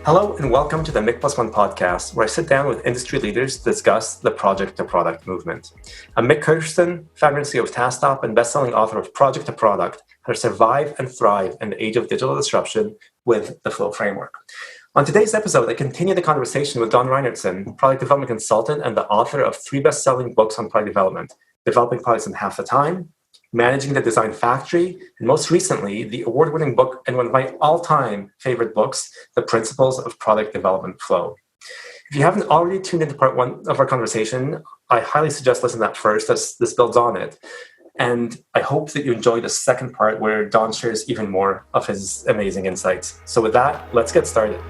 Hello and welcome to the Mik One podcast, where I sit down with industry leaders to discuss the project-to-product movement. I'm Mik One, founder and CEO of TaskTop and best-selling author of Project to Product, How to Survive and Thrive in the Age of Digital Disruption with the Flow Framework. On today's episode, I continue the conversation with Don Reinertsen, product development consultant and the author of 3 best-selling books on product development, Developing Products in Half the Time, Managing the Design Factory, and most recently, the award-winning book and one of my all-time favorite books, The Principles of Product Development Flow. If you haven't already tuned into part 1 of our conversation, I highly suggest listening to that first, as this builds on it. And I hope that you enjoy the second part where Don shares even more of his amazing insights. So with that, let's get started.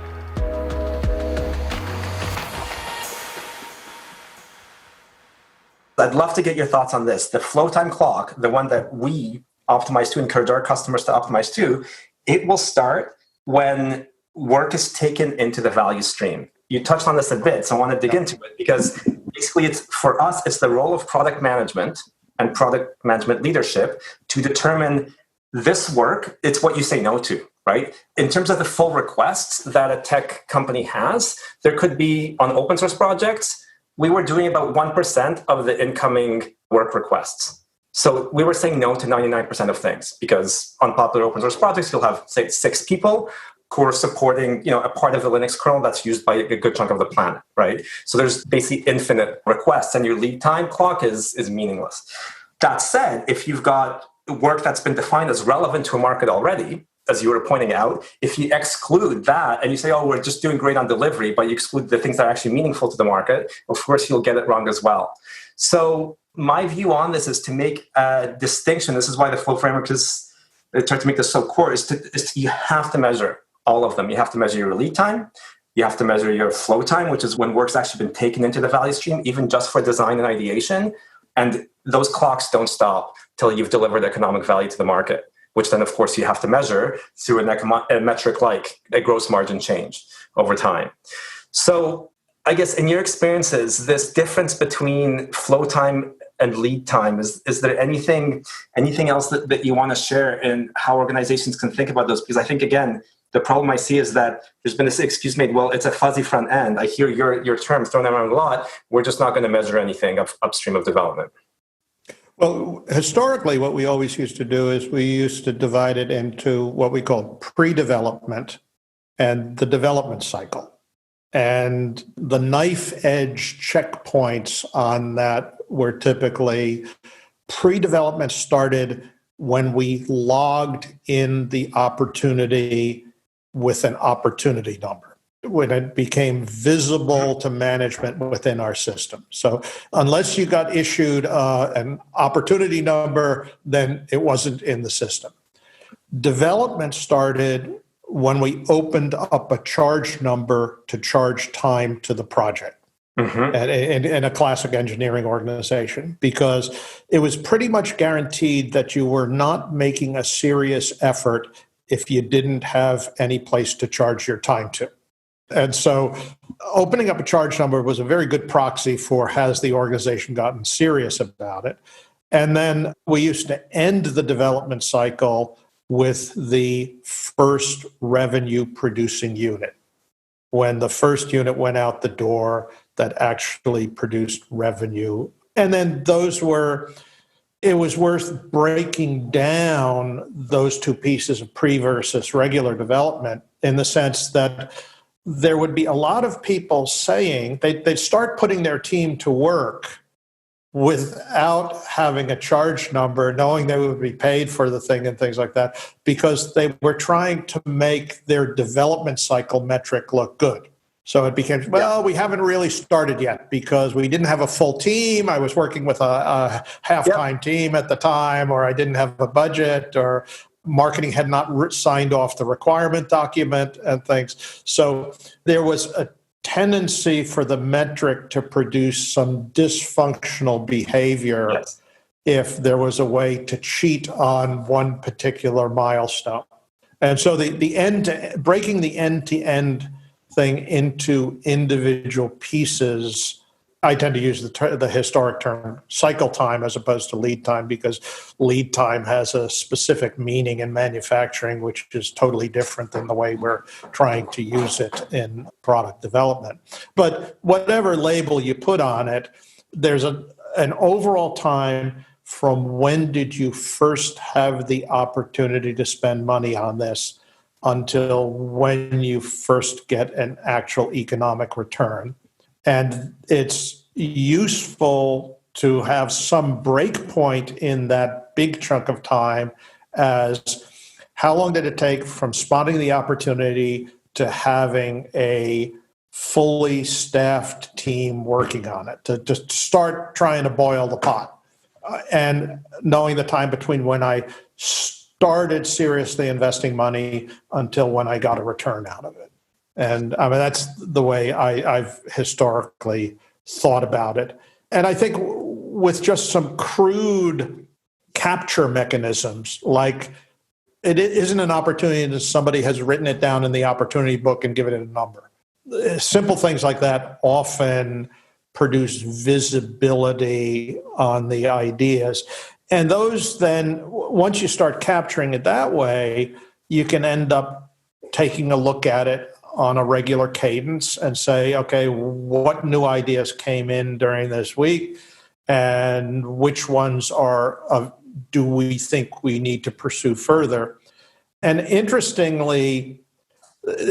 I'd love to get your thoughts on this. The flow time clock, the one that we optimize to, encourage our customers to optimize to, it will start when work is taken into the value stream. You touched on this a bit, so I want to dig into it because basically for us, it's the role of product management and product management leadership to determine this work. It's what you say no to, right? In terms of the full requests that a tech company has, there could be on open source projects, we were doing about 1% of the incoming work requests. So we were saying no to 99% of things because on popular open source projects, you'll have, say, 6 people who are supporting, a part of the Linux kernel that's used by a good chunk of the planet, right? So there's basically infinite requests and your lead time clock is meaningless. That said, if you've got work that's been defined as relevant to a market already, as you were pointing out, if you exclude that and you say, we're just doing great on delivery, but you exclude the things that are actually meaningful to the market, of course, you'll get it wrong as well. So my view on this is to make a distinction. This is why the flow framework is trying to make this so core, is you have to measure all of them. You have to measure your lead time. You have to measure your flow time, which is when work's actually been taken into the value stream, even just for design and ideation. And those clocks don't stop till you've delivered economic value to the market, which then, of course, you have to measure through a metric like a gross margin change over time. So I guess in your experiences, this difference between flow time and lead time, is there anything else that you want to share in how organizations can think about those? Because I think, again, the problem I see is that there's been this excuse made, well, it's a fuzzy front end. I hear your term thrown around a lot. We're just not going to measure anything upstream of development. Well, historically, what we always used to do is we used to divide it into what we call pre-development and the development cycle. And the knife edge checkpoints on that were typically pre-development started when we logged in the opportunity with an opportunity number, when it became visible to management within our system. So unless you got issued an opportunity number, then it wasn't in the system. Development started when we opened up a charge number to charge time to the project. In a classic engineering organization, because it was pretty much guaranteed that you were not making a serious effort if you didn't have any place to charge your time to. And so opening up a charge number was a very good proxy for has the organization gotten serious about it. And then we used to end the development cycle with the first revenue producing unit. When the first unit went out the door that actually produced revenue. And then it was worth breaking down those 2 pieces of pre versus regular development in the sense that there would be a lot of people saying they'd start putting their team to work without having a charge number, knowing they would be paid for the thing and things like that, because they were trying to make their development cycle metric look good. So it became, we haven't really started yet because we didn't have a full team. I was working with a half-time team at the time, or I didn't have a budget, or marketing had not signed off the requirement document and things. So there was a tendency for the metric to produce some dysfunctional behavior if there was a way to cheat on one particular milestone. And so breaking the end-to-end thing into individual pieces I tend to use the historic term cycle time as opposed to lead time, because lead time has a specific meaning in manufacturing, which is totally different than the way we're trying to use it in product development. But whatever label you put on it, there's an overall time from when did you first have the opportunity to spend money on this until when you first get an actual economic return. And it's useful to have some break point in that big chunk of time as how long did it take from spotting the opportunity to having a fully staffed team working on it, to start trying to boil the pot. And knowing the time between when I started seriously investing money until when I got a return out of it. And I mean, that's the way I've historically thought about it. And I think with just some crude capture mechanisms, like it isn't an opportunity that somebody has written it down in the opportunity book and given it a number. Simple things like that often produce visibility on the ideas. And those then, once you start capturing it that way, you can end up taking a look at it on a regular cadence and say, okay, what new ideas came in during this week and which ones do we think we need to pursue further? And interestingly,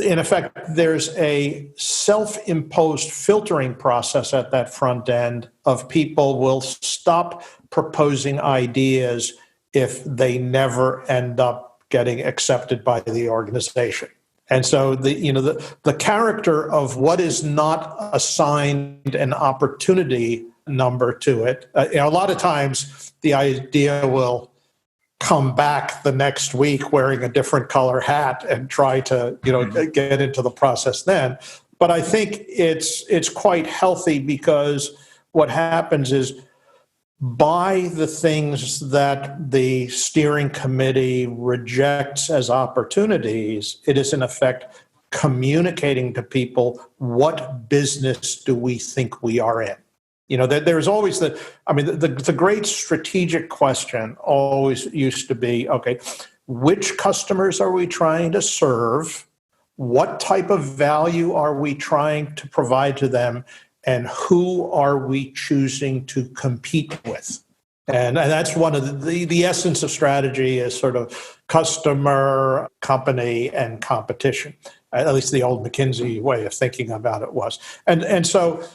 in effect, there's a self-imposed filtering process at that front end of people will stop proposing ideas if they never end up getting accepted by the organization. And so the character of what is not assigned an opportunity number to it, a lot of times the idea will come back the next week wearing a different color hat and try to get into the process then. But I think it's quite healthy, because what happens is, by the things that the steering committee rejects as opportunities, it is in effect communicating to people, what business do we think we are in? There's always the great strategic question always used to be, okay, which customers are we trying to serve? What type of value are we trying to provide to them? And who are we choosing to compete with? And that's one of the essence of strategy is sort of customer, company, and competition. At least the old McKinsey way of thinking about it was. And so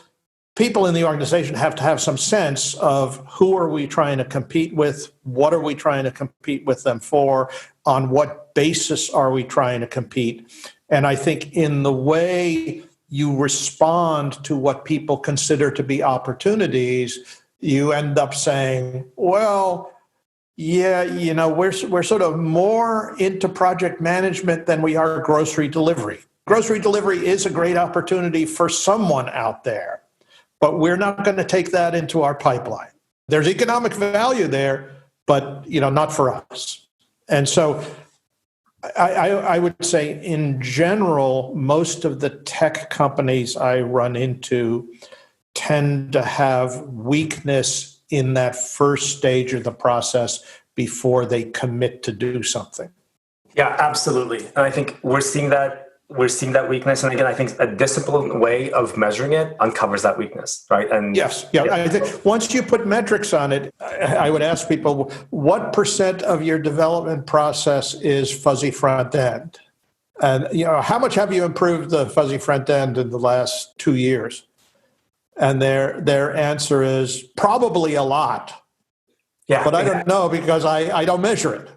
people in the organization have to have some sense of who are we trying to compete with, what are we trying to compete with them for, on what basis are we trying to compete. And I think in the way you respond to what people consider to be opportunities, you end up saying, well, yeah, we're sort of more into project management than we are grocery delivery. Grocery delivery is a great opportunity for someone out there, but we're not going to take that into our pipeline. There's economic value there, but not for us. And so I would say in general, most of the tech companies I run into tend to have weakness in that first stage of the process before they commit to do something. Yeah, absolutely. And I think we're seeing that weakness. And again, I think a disciplined way of measuring it uncovers that weakness, right? And yes. Yeah. I think once you put metrics on it, I would ask people, what % of your development process is fuzzy front end? And, how much have you improved the fuzzy front end in the last 2 years? And their answer is probably a lot. Yeah. But I don't know, because I don't measure it.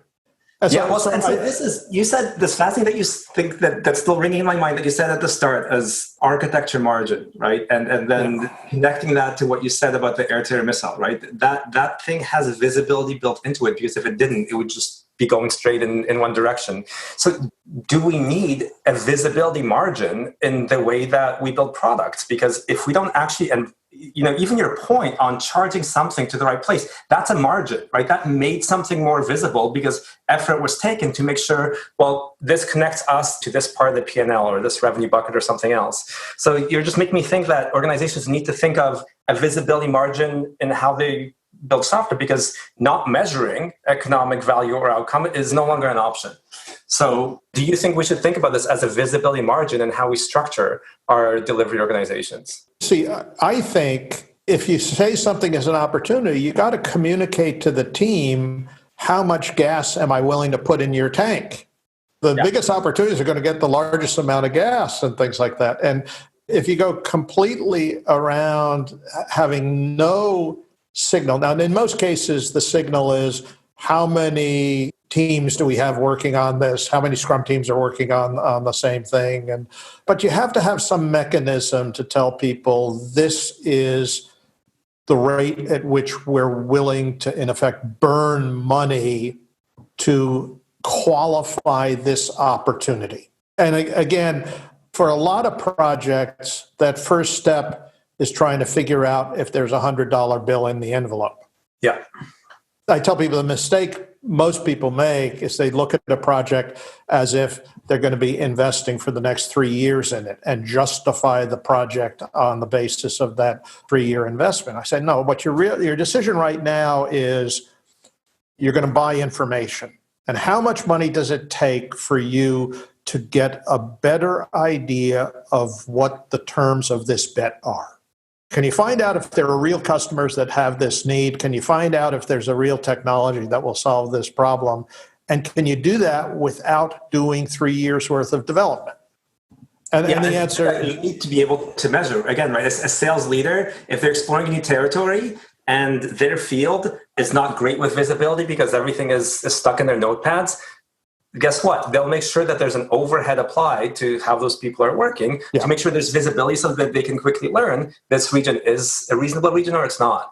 You said this fascinating that you think that's still ringing in my mind, that you said at the start as architecture margin, right? And then connecting that to what you said about the air-to-air missile, right? That thing has visibility built into it, because if it didn't, it would just be going straight in one direction. So do we need a visibility margin in the way that we build products? Because if we don't actually, and even your point on charging something to the right place, that's a margin, right? That made something more visible because effort was taken to make sure, well, this connects us to this part of the P&L or this revenue bucket or something else. So you're just making me think that organizations need to think of a visibility margin in how they build software, because not measuring economic value or outcome is no longer an option. So do you think we should think about this as a visibility margin and how we structure our delivery organizations? See, I think if you say something is an opportunity, you got to communicate to the team, how much gas am I willing to put in your tank? The biggest opportunities are going to get the largest amount of gas and things like that. And if you go completely around having no signal, now in most cases, the signal is how many teams do we have working on this? How many Scrum teams are working on the same thing? But you have to have some mechanism to tell people this is the rate at which we're willing to, in effect, burn money to qualify this opportunity. And again, for a lot of projects, that first step is trying to figure out if there's a $100 bill in the envelope. Yeah. I tell people the mistake most people make is they look at a project as if they're going to be investing for the next 3 years in it and justify the project on the basis of that 3-year investment. I say, no, but your decision right now is you're going to buy information. And how much money does it take for you to get a better idea of what the terms of this bet are? Can you find out if there are real customers that have this need? Can you find out if there's a real technology that will solve this problem? And can you do that without doing 3 years worth of development? And the answer, you need to be able to measure. Again, right, as a sales leader, if they're exploring a new territory and their field is not great with visibility because everything is stuck in their notepads, guess what? They'll make sure that there's an overhead applied to how those people are working to make sure there's visibility so that they can quickly learn this region is a reasonable region or it's not.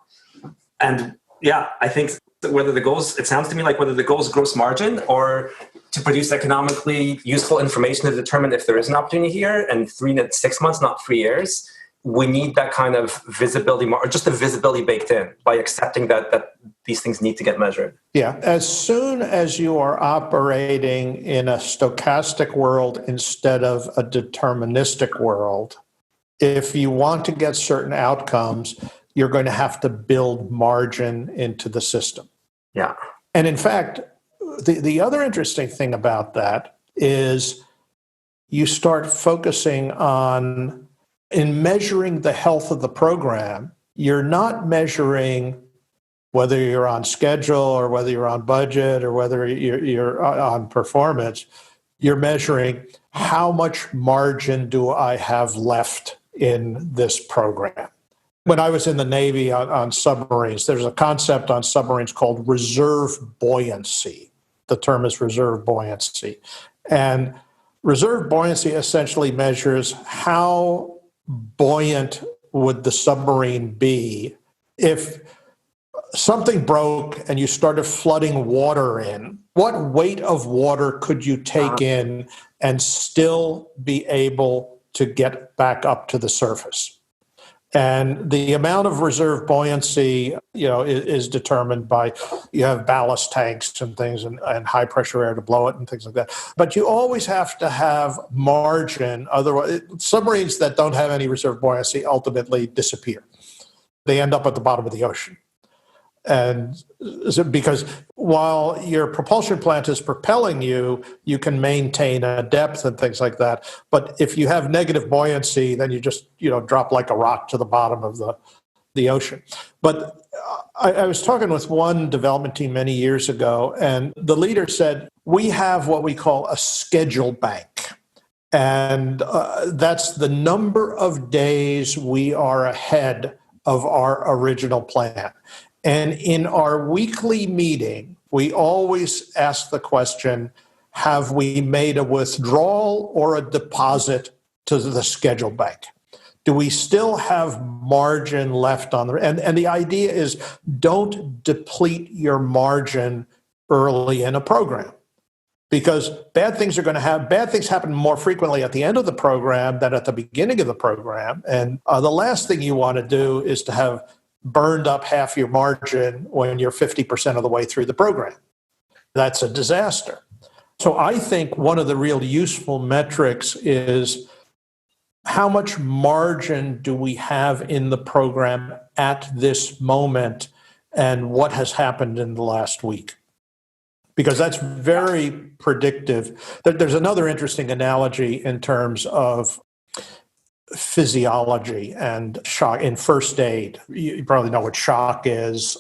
And I think whether the goals, it sounds to me like whether the goal is gross margin or to produce economically useful information to determine if there is an opportunity here, and 3 to 6 months, not 3 years, we need that kind of visibility, or just the visibility baked in by accepting that these things need to get measured. Yeah. As soon as you are operating in a stochastic world instead of a deterministic world, if you want to get certain outcomes, you're going to have to build margin into the system. Yeah. And in fact, the other interesting thing about that is you start focusing on, in measuring the health of the program, you're not measuring whether you're on schedule or whether you're on budget or whether you're on performance. You're measuring how much margin do I have left in this program. When I was in the Navy on submarines, there's a concept on submarines called reserve buoyancy. The term is reserve buoyancy. And reserve buoyancy essentially measures how buoyant would the submarine be if something broke and you started flooding water in. What weight of water could you take in and still be able to get back up to the surface? And the amount of reserve buoyancy, is determined by, you have ballast tanks and things and high pressure air to blow it and things like that. But you always have to have margin. Otherwise, submarines that don't have any reserve buoyancy ultimately disappear. They end up at the bottom of the ocean. And because while your propulsion plant is propelling you, you can maintain a depth and things like that. But if you have negative buoyancy, then you just, drop like a rock to the bottom of the ocean. But I was talking with one development team many years ago, and the leader said, we have what we call a schedule bank. And that's the number of days we are ahead of our original plan. And in our weekly meeting, we always ask the question, have we made a withdrawal or a deposit to the schedule bank? Do we still have margin left on and the idea is don't deplete your margin early in a program. because bad things happen more frequently at the end of the program than at the beginning of the program. And the last thing you want to do is to have burned up half your margin when you're 50% of the way through the program. That's a disaster. So I think one of the real useful metrics is how much margin do we have in the program at this moment and what has happened in the last week? Because that's very predictive. There's another interesting analogy in terms of physiology and shock in first aid. You probably know what shock is.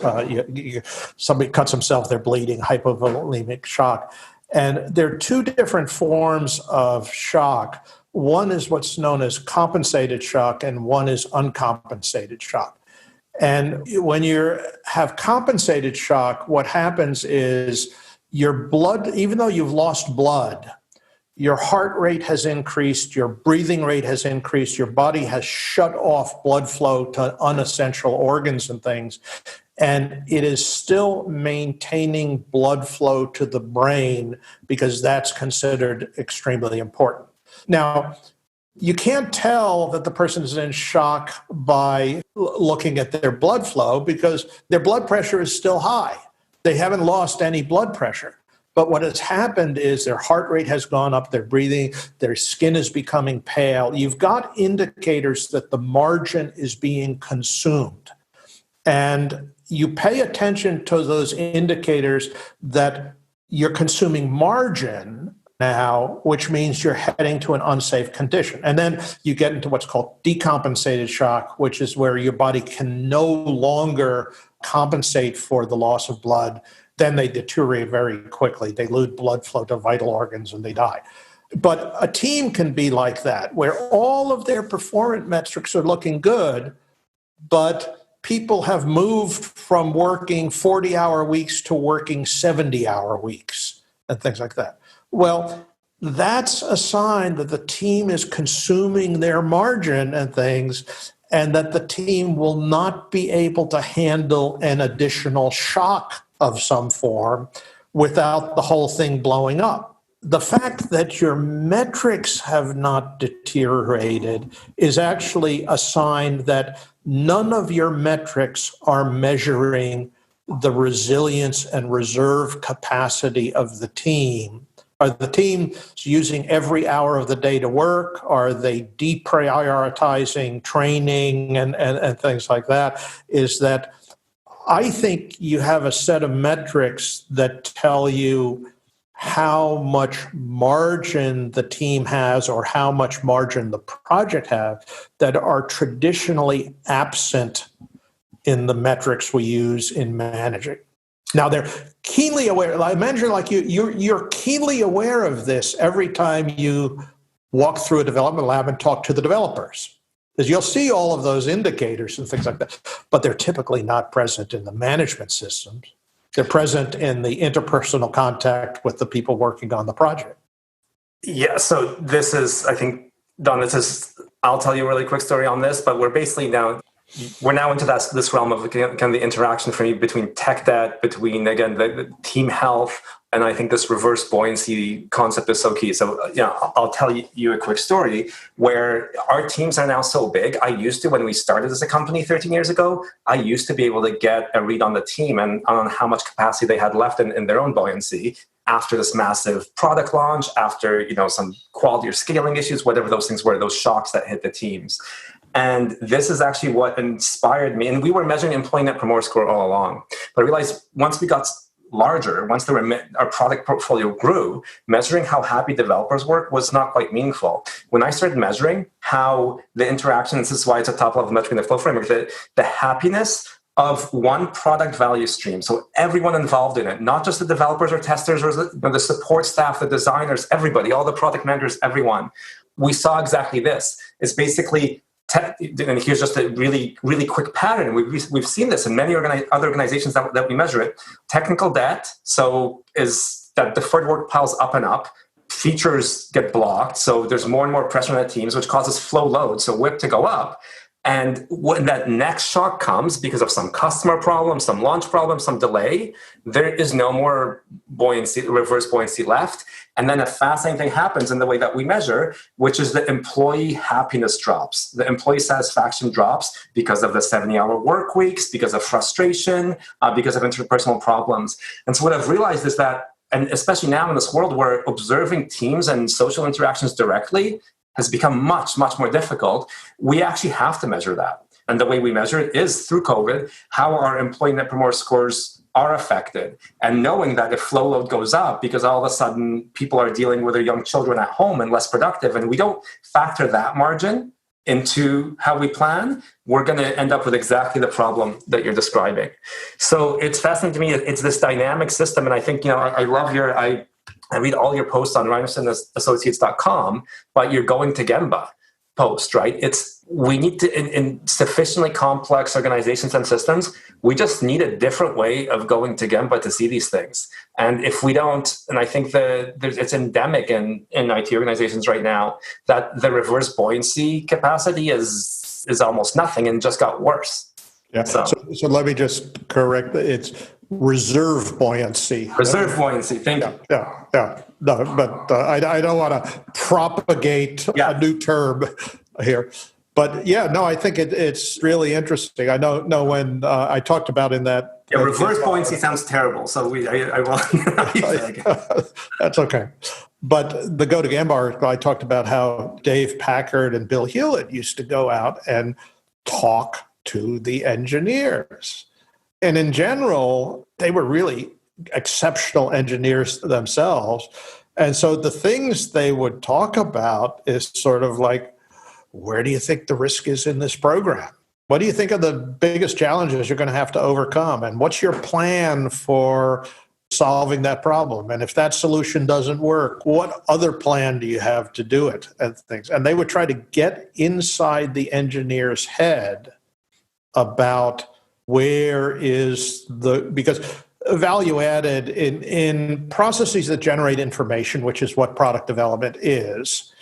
Somebody cuts himself, they're bleeding, hypovolemic shock. And there are two different forms of shock. One is what's known as compensated shock, and one is uncompensated shock. And when you have compensated shock, what happens is your blood, even though you've lost blood, your heart rate has increased, your breathing rate has increased, your body has shut off blood flow to unessential organs and things, and it is still maintaining blood flow to the brain because that's considered extremely important. Now, you can't tell that the person is in shock by looking at their blood flow because their blood pressure is still high. They haven't lost any blood pressure. But what has happened is their heart rate has gone up, they're breathing, their skin is becoming pale. You've got indicators that the margin is being consumed. And you pay attention to those indicators that you're consuming margin now, which means you're heading to an unsafe condition. And then you get into what's called decompensated shock, which is where your body can no longer compensate for the loss of blood. Then they deteriorate very quickly. They lose blood flow to vital organs and they die. But a team can be like that, where all of their performance metrics are looking good, but people have moved from working 40-hour weeks to working 70-hour weeks and things like that. Well, that's a sign that the team is consuming their margin and things, and that the team will not be able to handle an additional shock of some form without the whole thing blowing up. The fact that your metrics have not deteriorated is actually a sign that none of your metrics are measuring the resilience and reserve capacity of the team. Are the team using every hour of the day to work? Are they deprioritizing training and things like that? Is that I think you have a set of metrics that tell you how much margin the team has or how much margin the project has that are traditionally absent in the metrics we use in managing. Now, they're keenly aware, like a manager like you're keenly aware of this every time you walk through a development lab and talk to the developers. Because you'll see all of those indicators and things like that, but they're typically not present in the management systems. They're present in the interpersonal contact with the people working on the project. Yeah, so this is, I think, Don, I'll tell you a really quick story on this, but we're now into this realm of kind of the interaction for me between tech debt, between, again, the team health, and I think this reverse buoyancy concept is so key. So, I'll tell you a quick story where our teams are now so big. I used to, when we started as a company 13 years ago, I used to be able to get a read on the team and on how much capacity they had left in their own buoyancy after this massive product launch, after, some quality or scaling issues, whatever those things were, those shocks that hit the teams. And this is actually what inspired me. And we were measuring employee net promoter score all along. But I realized once we got larger, once our product portfolio grew, measuring how happy developers were was not quite meaningful. When I started measuring how the interaction, this is why it's a top-level metric in the flow framework, the happiness of one product value stream. So everyone involved in it, not just the developers or testers or the support staff, the designers, everybody, all the product managers, everyone. We saw exactly this. It's basically and here's just a really, really quick pattern. We've seen this in many other organizations that we measure it. Technical debt, so is that deferred work piles up and up. Features get blocked, so there's more and more pressure on the teams, which causes flow load, so WIP to go up. And when that next shock comes because of some customer problem, some launch problem, some delay, there is no more buoyancy, reverse buoyancy left. And then a fascinating thing happens in the way that we measure, which is the employee happiness drops. The employee satisfaction drops because of the 70-hour work weeks, because of frustration, because of interpersonal problems. And so what I've realized is that, and especially now in this world where observing teams and social interactions directly has become much, much more difficult, we actually have to measure that. And the way we measure it is through COVID, how our employee net promoter scores are affected. And knowing that if flow load goes up because all of a sudden people are dealing with their young children at home and less productive, and we don't factor that margin into how we plan, we're going to end up with exactly the problem that you're describing. So it's fascinating to me. It's this dynamic system. And I think, I love I read all your posts on ReinertsenAssociates.com, but your going to Gemba post, right? We need to, in sufficiently complex organizations and systems, we just need a different way of going to Gemba to see these things. And if we don't, and I think it's endemic in IT organizations right now, that the reverse buoyancy capacity is almost nothing and just got worse. Yeah. So let me just correct. It's reserve buoyancy. Reserve buoyancy. Thank you. Yeah. No, but I don't want to propagate a new term here. But I think it's really interesting. I know when I talked about in that. Yeah, reverse buoyancy sounds terrible. So I won't. That's okay. But the Go to Gemba article, I talked about how Dave Packard and Bill Hewlett used to go out and talk to the engineers. And in general, they were really exceptional engineers themselves. And so the things they would talk about is sort of like, where do you think the risk is in this program? What do you think are the biggest challenges you're going to have to overcome? And what's your plan for solving that problem? And if that solution doesn't work, what other plan do you have to do it? And things. And they would try to get inside the engineer's head about where is because value added in processes that generate information, which is what product development is,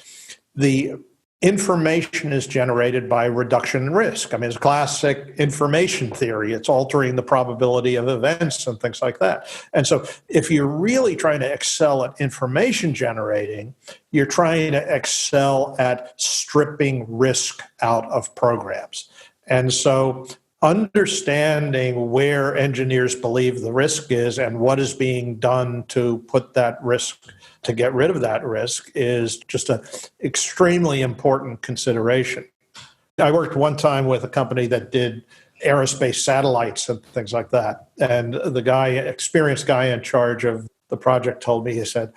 the information is generated by reduction in risk. I mean, it's classic information theory. It's altering the probability of events and things like that. And so if you're really trying to excel at information generating, you're trying to excel at stripping risk out of programs. And so understanding where engineers believe the risk is and what is being done to put that risk, to get rid of that risk, is just an extremely important consideration. I worked one time with a company that did aerospace satellites and things like that. And the experienced guy in charge of the project told me, he said,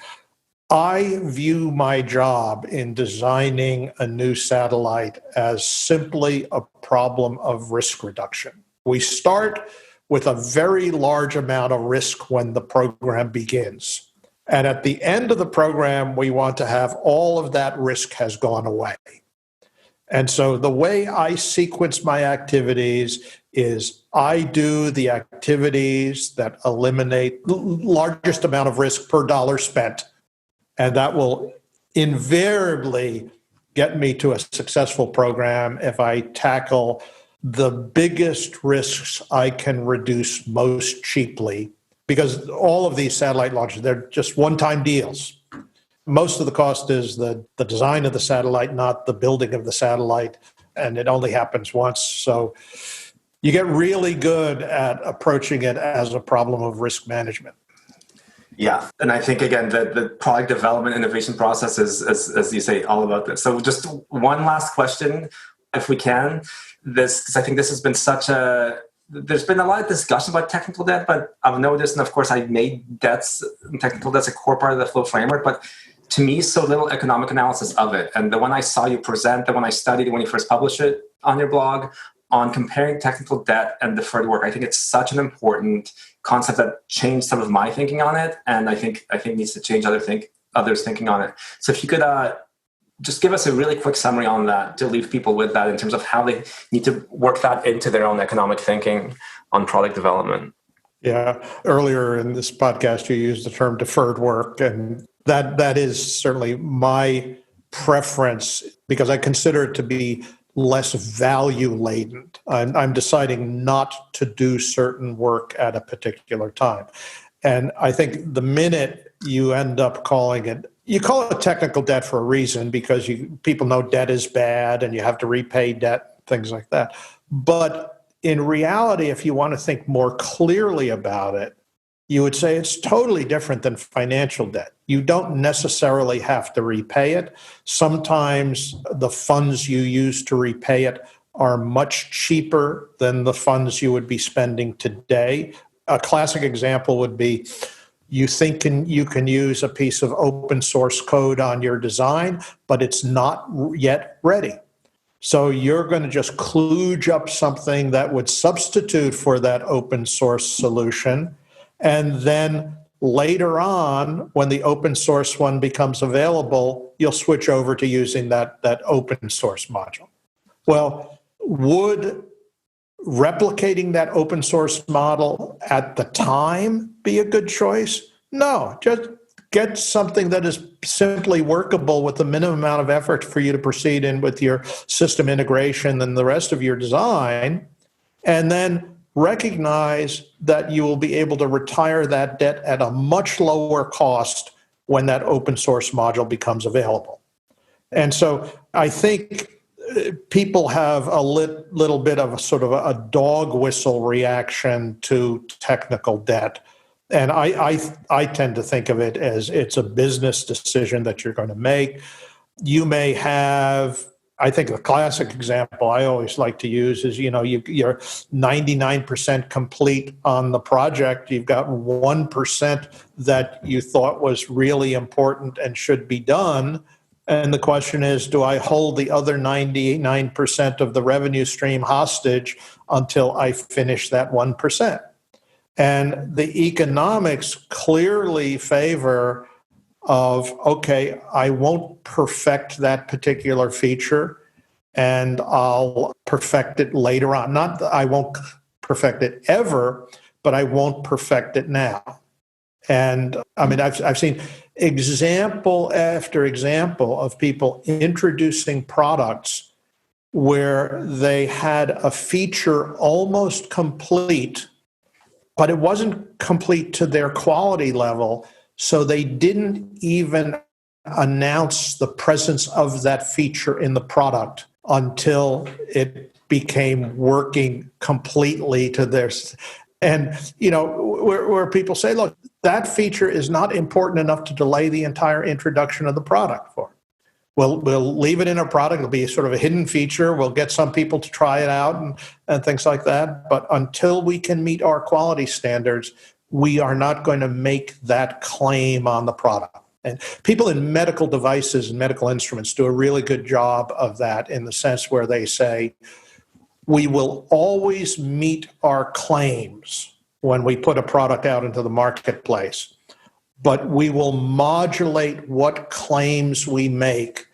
I view my job in designing a new satellite as simply a problem of risk reduction. We start with a very large amount of risk when the program begins. And at the end of the program, we want to have all of that risk has gone away. And so the way I sequence my activities is I do the activities that eliminate the largest amount of risk per dollar spent. And that will invariably get me to a successful program if I tackle the biggest risks I can reduce most cheaply. Because all of these satellite launches, they're just one-time deals. Most of the cost is the design of the satellite, not the building of the satellite. And it only happens once. So you get really good at approaching it as a problem of risk management. Yeah. And I think, again, the product development innovation process is, as you say, all about this. So just one last question, if we can, because I think this has been there's been a lot of discussion about technical debt, but I've noticed, and of course I made technical debt's a core part of the flow framework, but to me, so little economic analysis of it. And the one I saw you present, the one I studied when you first published it on your blog, on comparing technical debt and deferred work, I think it's such an important concept that changed some of my thinking on it, and I think needs to change others' thinking on it. So if you could just give us a really quick summary on that to leave people with that in terms of how they need to work that into their own economic thinking on product development. Yeah. Earlier in this podcast, you used the term deferred work, and that is certainly my preference because I consider it to be less value laden. I'm deciding not to do certain work at a particular time. And I think the minute you end up calling it, you call it technical debt for a reason, because people know debt is bad and you have to repay debt, things like that. But in reality, if you want to think more clearly about it, you would say it's totally different than financial debt. You don't necessarily have to repay it. Sometimes the funds you use to repay it are much cheaper than the funds you would be spending today. A classic example would be you think you can use a piece of open source code on your design, but it's not yet ready. So you're going to just kludge up something that would substitute for that open source solution. And then later on, when the open source one becomes available, you'll switch over to using that open source module. Well, would replicating that open source model at the time be a good choice? No, just get something that is simply workable with the minimum amount of effort for you to proceed in with your system integration and the rest of your design, and then recognize that you will be able to retire that debt at a much lower cost when that open source module becomes available. And so I think people have a little bit of a sort of a dog whistle reaction to technical debt. And I tend to think of it as it's a business decision that you're going to make. You may have, I think the classic example I always like to use is, you're 99% complete on the project. You've got 1% that you thought was really important and should be done. And the question is, do I hold the other 99% of the revenue stream hostage until I finish that 1%? And the economics clearly favor of, okay, I won't perfect that particular feature and I'll perfect it later on. Not that I won't perfect it ever, but I won't perfect it now. And I mean, I've seen example after example of people introducing products where they had a feature almost complete, but it wasn't complete to their quality level. So they didn't even announce the presence of that feature in the product until it became working completely to theirs. And, where people say, look, that feature is not important enough to delay the entire introduction of the product for. We'll leave it in our product. It'll be sort of a hidden feature. We'll get some people to try it out and things like that. But until we can meet our quality standards, we are not going to make that claim on the product. And people in medical devices and medical instruments do a really good job of that, in the sense where they say, we will always meet our claims when we put a product out into the marketplace, but we will modulate what claims we make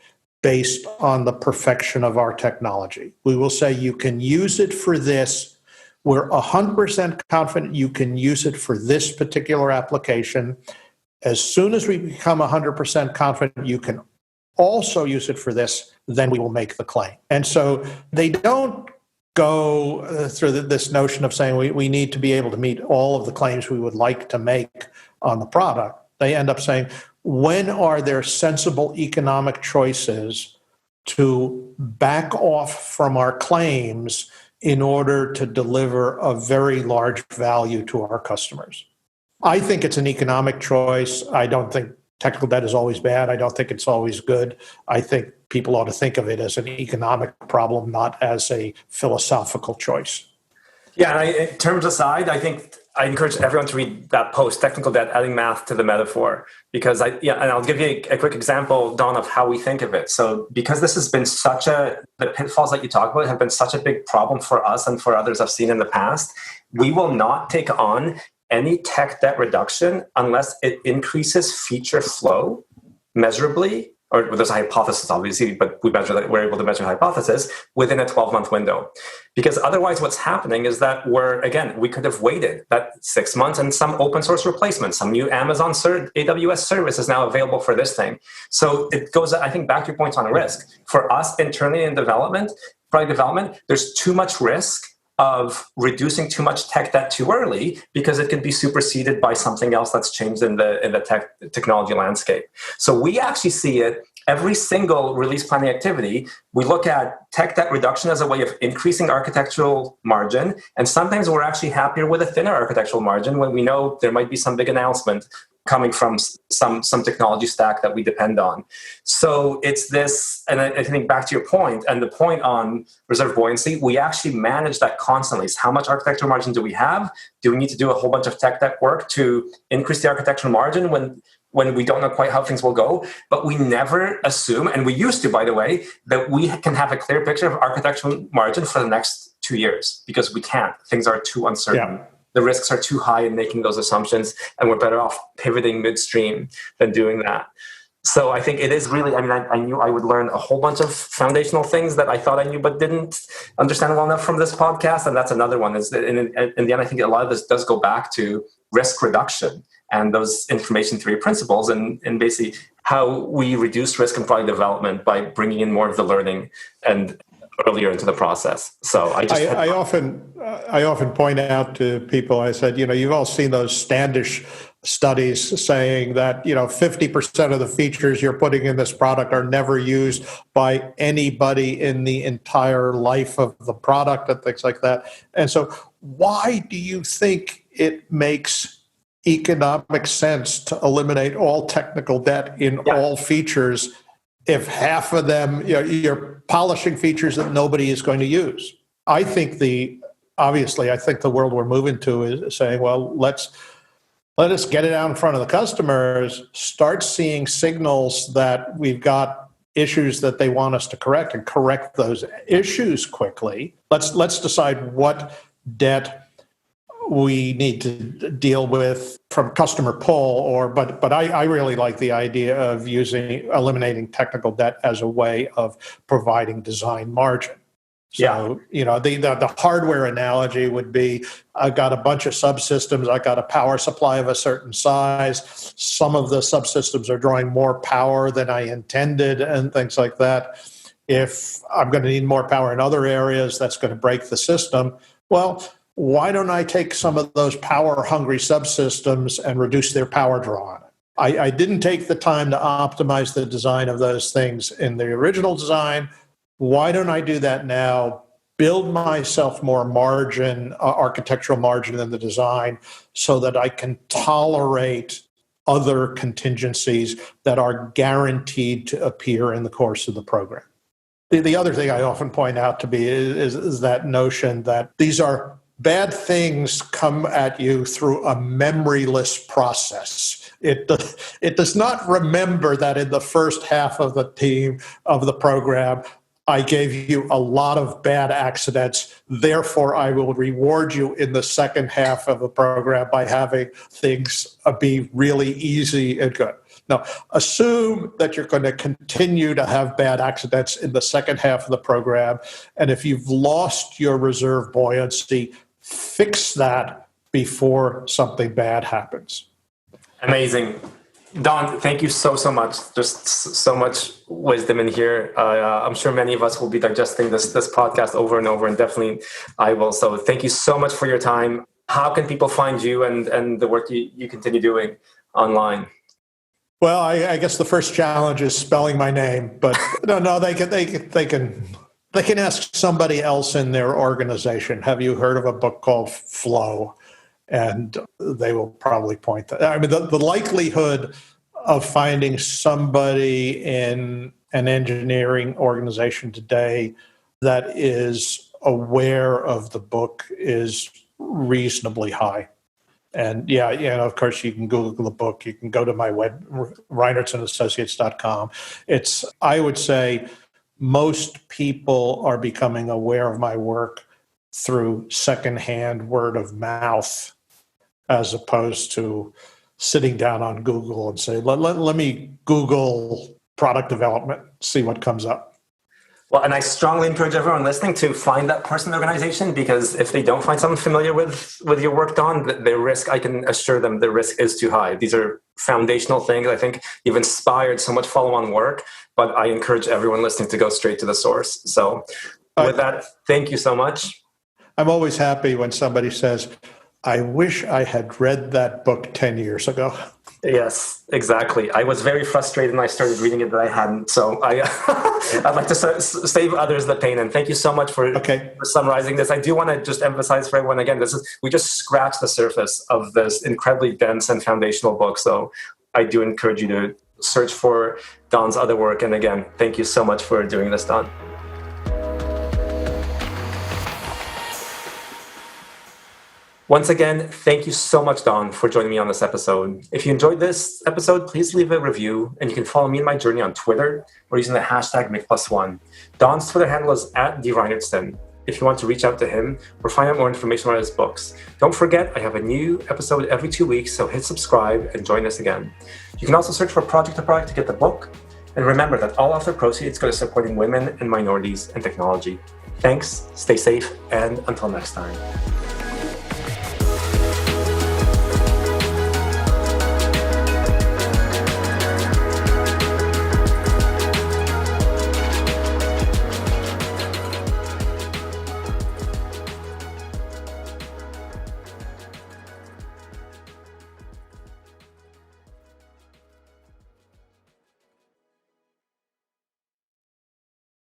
based on the perfection of our technology. We will say, you can use it for this. We're 100% confident you can use it for this particular application. As soon as we become 100% confident you can also use it for this, then we will make the claim. And so they don't go through this notion of saying we need to be able to meet all of the claims we would like to make on the product. They end up saying, when are there sensible economic choices to back off from our claims in order to deliver a very large value to our customers? I think it's an economic choice. I don't think technical debt is always bad. I don't think it's always good. I think people ought to think of it as an economic problem, not as a philosophical choice. Yeah, and terms aside, I think I encourage everyone to read that post, Technical Debt, Adding Math to the Metaphor, because and I'll give you a quick example, Don, of how we think of it. So because this has been the pitfalls that you talk about have been such a big problem for us and for others I've seen in the past, we will not take on any tech debt reduction unless it increases feature flow measurably or there's a hypothesis, obviously, but we're able to measure the hypothesis within a 12-month window. Because otherwise what's happening is that we could have waited that 6 months and some open source replacement, some new Amazon AWS service is now available for this thing. So it goes, I think, back to your points on risk. For us internally in product development, there's too much risk of reducing too much tech debt too early because it could be superseded by something else that's changed in the technology landscape. So we actually see it every single release planning activity. We look at tech debt reduction as a way of increasing architectural margin, and sometimes we're actually happier with a thinner architectural margin when we know there might be some big announcement coming from some technology stack that we depend on. So it's this, and I think back to your point, and the point on reserve buoyancy, we actually manage that constantly. So how much architectural margin do we have? Do we need to do a whole bunch of tech debt work to increase the architectural margin when we don't know quite how things will go? But we never assume, and we used to, by the way, that we can have a clear picture of architectural margin for the next 2 years, because we can't. Things are too uncertain. Yeah. The risks are too high in making those assumptions, and we're better off pivoting midstream than doing that. So I think it is really, I knew I would learn a whole bunch of foundational things that I thought I knew but didn't understand well enough from this podcast, and that's another one. Is that in the end, I think a lot of this does go back to risk reduction and those information theory principles, and basically how we reduce risk in product development by bringing in more of the learning and earlier into the process. So I often point out to people, I said, you've all seen those Standish studies saying that, 50% of the features you're putting in this product are never used by anybody in the entire life of the product and things like that. And so why do you think it makes economic sense to eliminate all technical debt in all features if half of them, you're polishing features that nobody is going to use? I think the world we're moving to is saying, well, let us get it out in front of the customers, start seeing signals that we've got issues that they want us to correct, and correct those issues quickly. Let's decide what debt we need to deal with from customer pull, but I really like the idea of eliminating technical debt as a way of providing design margin. So, the hardware analogy would be, I've got a bunch of subsystems, I've got a power supply of a certain size. Some of the subsystems are drawing more power than I intended and things like that. If I'm going to need more power in other areas, that's going to break the system. Well, why don't I take some of those power-hungry subsystems and reduce their power draw? I didn't take the time to optimize the design of those things in the original design. Why don't I do that now? Build myself more margin, architectural margin in the design, so that I can tolerate other contingencies that are guaranteed to appear in the course of the program. The other thing I often point out to be is that notion that these are bad things come at you through a memoryless process. It does not remember that in the first half of the program, I gave you a lot of bad accidents. Therefore, I will reward you in the second half of the program by having things be really easy and good. Now, assume that you're going to continue to have bad accidents in the second half of the program. And if you've lost your reserve buoyancy, fix that before something bad happens. Amazing. Don, thank you so much. Just so much wisdom in here. I'm sure many of us will be digesting this podcast over and over, and definitely I will. So thank you so much for your time. How can people find you and the work you continue doing online? Well, I guess the first challenge is spelling my name, but no, they can ask somebody else in their organization. Have you heard of a book called Flow? And they will probably point that. I mean, the likelihood of finding somebody in an engineering organization today that is aware of the book is reasonably high. And of course, you can Google the book. You can go to my web, reinertsenassociates.com. I would say most people are becoming aware of my work through secondhand word of mouth, as opposed to sitting down on Google and say, let me Google product development, see what comes up. Well, and I strongly encourage everyone listening to find that person in the organization, because if they don't find someone familiar with your work, Don, the risk, I can assure them, the risk is too high. These are foundational things. I think you've inspired so much follow-on work, but I encourage everyone listening to go straight to the source. So with that, thank you so much. I'm always happy when somebody says, I wish I had read that book 10 years ago. Yes, exactly. I was very frustrated when I started reading it that I hadn't. So I'd like to save others the pain. And thank you so much for summarizing this. I do want to just emphasize for everyone, again, we just scratched the surface of this incredibly dense and foundational book. So I do encourage you to search for Don's other work. And again, thank you so much for doing this, Don. Once again, thank you so much, Don, for joining me on this episode. If you enjoyed this episode, please leave a review, and you can follow me in my journey on Twitter or using the hashtag Mik+1. Don's Twitter handle is @DReinertsen. If you want to reach out to him or find out more information about his books. Don't forget, I have a new episode every 2 weeks, so hit subscribe and join us again. You can also search for Project to Product to get the book. And remember that all author proceeds go to supporting women and minorities in technology. Thanks, stay safe, and until next time.